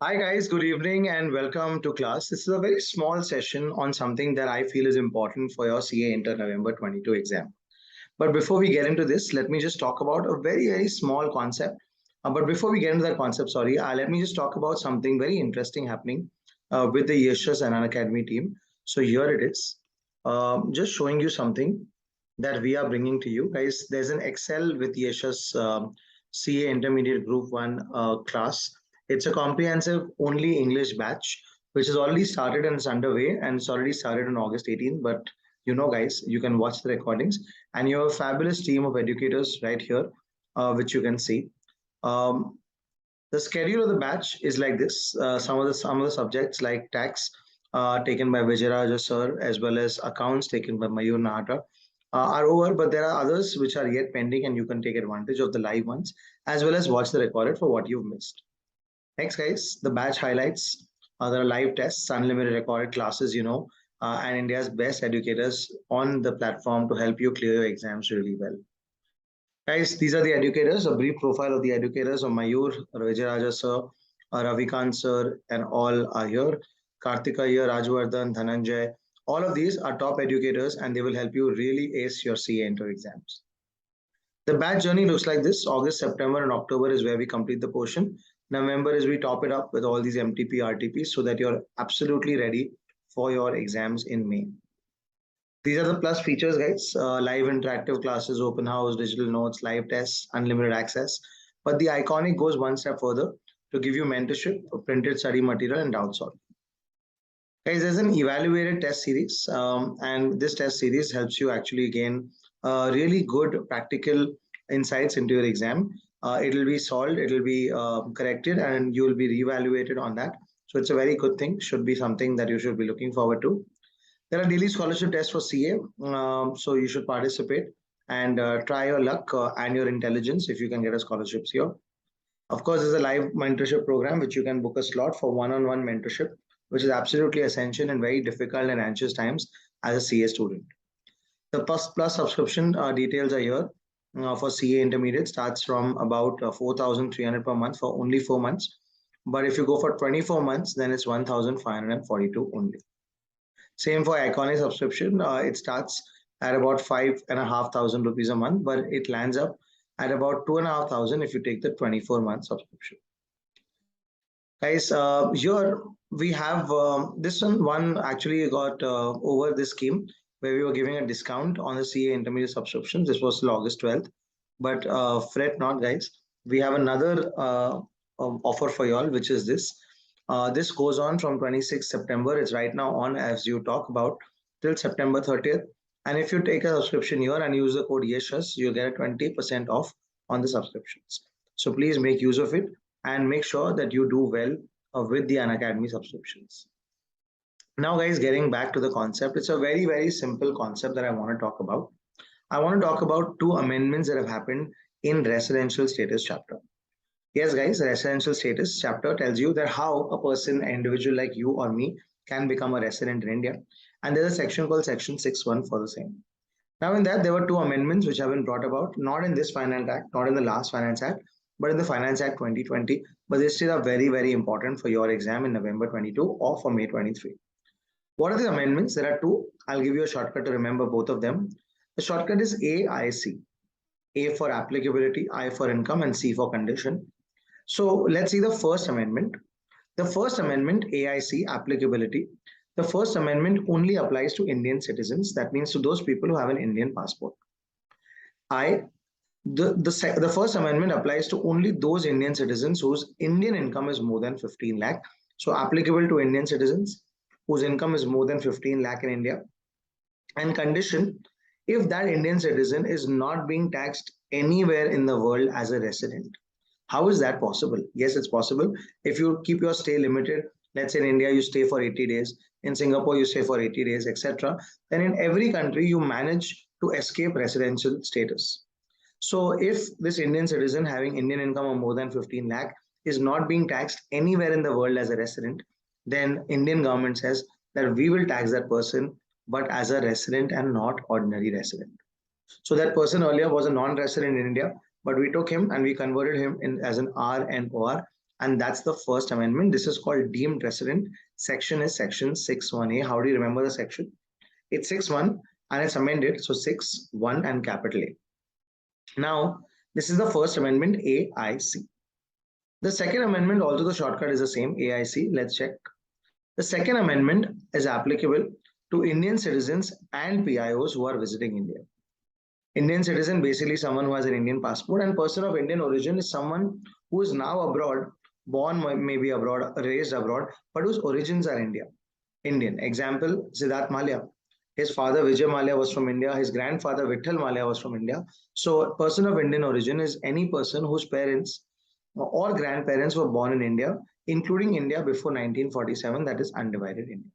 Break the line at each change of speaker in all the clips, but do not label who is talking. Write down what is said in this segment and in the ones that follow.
Hi guys, good evening and welcome to class. This is a very small session on something that I feel is important for your CA Inter November 22 exam. But before we get into this, let me just talk about a very small concept. But before we get into that concept, sorry, let me just talk about something very interesting happening with the Yashas and Academy team. So here it is. Just showing you something that we are bringing to you guys. There's an Excel with Yashas CA Intermediate Group 1 class. It's a comprehensive only English batch, which has already started and it's underway, and it's already started on August 18th. But you know, guys, you can watch the recordings, and you have a fabulous team of educators right here, which you can see. Um, the schedule of the batch is like this. Some of the subjects like tax taken by Vijayaraja sir, as well as accounts taken by Mayur Nahata are over, but there are others which are yet pending, and you can take advantage of the live ones as well as watch the recorded for what you've missed. Next, guys, the batch highlights. There are live tests, unlimited recorded classes, and India's best educators on the platform to help you clear your exams really well. Guys, these are the educators, a brief profile of the educators of Mayur, Vijayaraja sir, Ravikant sir, and all are here. Kartika here, Rajwardhan, Dhananjay. All of these are top educators and they will help you really ace your CA Inter exams. The batch journey looks like this. August, September, and October is where we complete the portion. November is we top it up with all these MTP, RTPs so that you're absolutely ready for your exams in May. These are the plus features, guys. Live interactive classes, open house, digital notes, live tests, unlimited access. But the iconic goes one step further to give you mentorship, printed study material, and doubt solving. Guys, there's an evaluated test series, and this test series helps you actually gain really good practical insights into your exam. It'll be solved, it'll be corrected, and you will be reevaluated on that. So it's a very good thing. Should be something that you should be looking forward to. There are daily scholarship tests for CA, so you should participate and try your luck and your intelligence if you can get a scholarships here. Of course, there's a live mentorship program which you can book a slot for one-on-one mentorship, which is absolutely essential in very difficult and anxious times as a CA student. The plus subscription details are here for CA Intermediate starts from about 4,300 per month for only 4 months. But if you go for 24 months, then it's 1,542 only. Same for Iconic subscription. It starts at about 5,500 rupees a month, but it lands up at about 2,500 if you take the 24-month subscription. Guys, here we have this one actually got over this scheme where we were giving a discount on the CA intermediate subscriptions. This was till August 12th. But fret not, guys. We have another offer for y'all, which is this. This goes on from 26th September. It's right now on as you talk about till September 30th. And if you take a subscription here and use the code YESHAS, you'll get a 20% off on the subscriptions. So please make use of it and make sure that you do well with the Unacademy subscriptions. Now, guys, getting back to the concept, it's a very simple concept that I want to talk about. I want to talk about two amendments that have happened in residential status chapter. Yes, guys, the residential status chapter tells you that how a person, an individual like you or me, can become a resident in India. And there's a section called Section 6(1) for the same. Now, in that, there were two amendments which have been brought about, not in this Finance Act, not in the last Finance Act, but in the Finance Act 2020. But they still are very important for your exam in November 22 or for May 23. What are the amendments? There are two. I'll give you a shortcut to remember both of them. The shortcut is AIC. A for applicability, I for income, and C for condition. So let's see the first amendment. The first amendment, AIC, applicability. The first amendment only applies to Indian citizens. That means to those people who have an Indian passport. The first amendment applies to only those Indian citizens whose Indian income is more than 15 lakh. So applicable to Indian citizens whose income is more than 15 lakh in India. And condition, if that Indian citizen is not being taxed anywhere in the world as a resident. How is that possible? Yes, it's possible. If you keep your stay limited, let's say in India you stay for 80 days, in Singapore you stay for 80 days, etc., then in every country you manage to escape residential status. So if this Indian citizen having Indian income of more than 15 lakh is not being taxed anywhere in the world as a resident, then Indian government says that we will tax that person, but as a resident and not ordinary resident. So that person earlier was a non-resident in India, but we took him and we converted him in as an R and OR, And that's the first amendment. This is called deemed resident. Section is section 6(1)(a). How do you remember the section? It's 6(1) and it's amended. So 6(1) and capital A. Now, this is the first amendment, AIC. The second amendment, although the shortcut is the same, AIC, let's check. The second amendment is applicable to Indian citizens and PIOs who are visiting India. Indian citizen, basically someone who has an Indian passport, and person of Indian origin is someone who is now abroad, born maybe abroad, raised abroad, but whose origins are Indian. Example, Siddharth Malia. His father Vijay Malia was from India. His grandfather Vittal Malia was from India. So a person of Indian origin is any person whose parents or grandparents were born in India, including India before 1947, that is undivided India.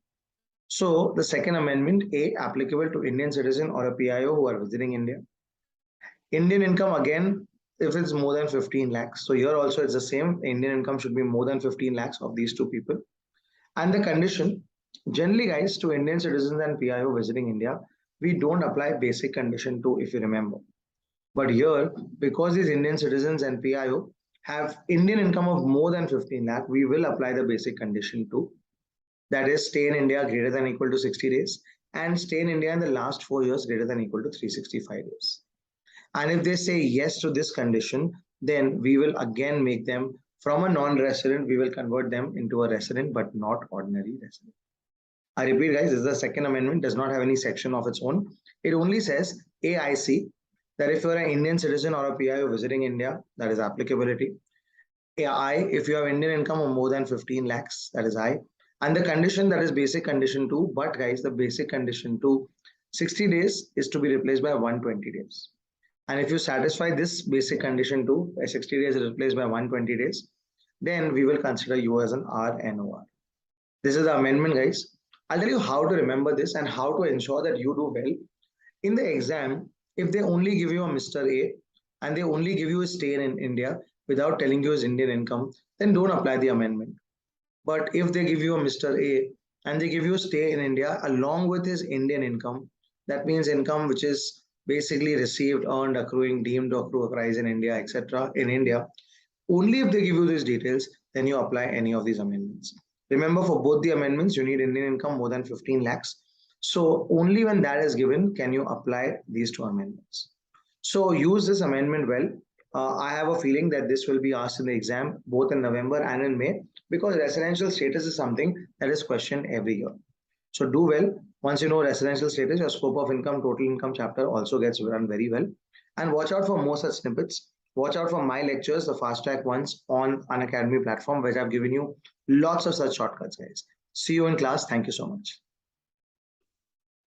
So the second amendment, A, applicable to Indian citizen or a PIO who are visiting India. Indian income, again, if it's more than 15 lakhs. So here also it's the same. Indian income should be more than 15 lakhs of these two people. And the condition, generally guys, to Indian citizens and PIO visiting India, we don't apply basic condition 2, if you remember. But here, because these Indian citizens and PIO have Indian income of more than 15 lakh, we will apply the basic condition 2. That is, stay in India greater than equal to 60 days and stay in India in the last 4 years greater than equal to 365 days. And if they say yes to this condition, then we will again make them from a non-resident, we will convert them into a resident, but not ordinary resident. I repeat, guys, this is the second amendment, does not have any section of its own. It only says AIC, that if you're an Indian citizen or a PIO visiting India, that is applicability. I, if you have Indian income of more than 15 lakhs, that is I. And the condition, that is basic condition 2. But guys, the basic condition 2, 60 days is to be replaced by 120 days. And if you satisfy this basic condition 2, 60 days is replaced by 120 days, then we will consider you as an RNOR. This is the amendment, guys. I'll tell you how to remember this and how to ensure that you do well. In the exam, if they only give you a Mr. A and they only give you a stay in India without telling you his Indian income, then don't apply the amendment. But if they give you a Mr. A and they give you a stay in India along with his Indian income, that means income which is basically received, earned, accruing, deemed to accrue, arise in India, etc. in India, only if they give you these details, then you apply any of these amendments. Remember, for both the amendments, you need Indian income more than 15 lakhs. So only when that is given can you apply these two amendments. So use this amendment well. I have a feeling that this will be asked in the exam both in November and in May, because residential status is something that is questioned every year. So do well. Once you know residential status, your scope of income, total income chapter also gets run very well. And watch out for more such snippets. Watch out for my lectures, the fast track ones on Unacademy platform, which I've given you lots of such shortcuts, guys. See you in class. Thank you so much.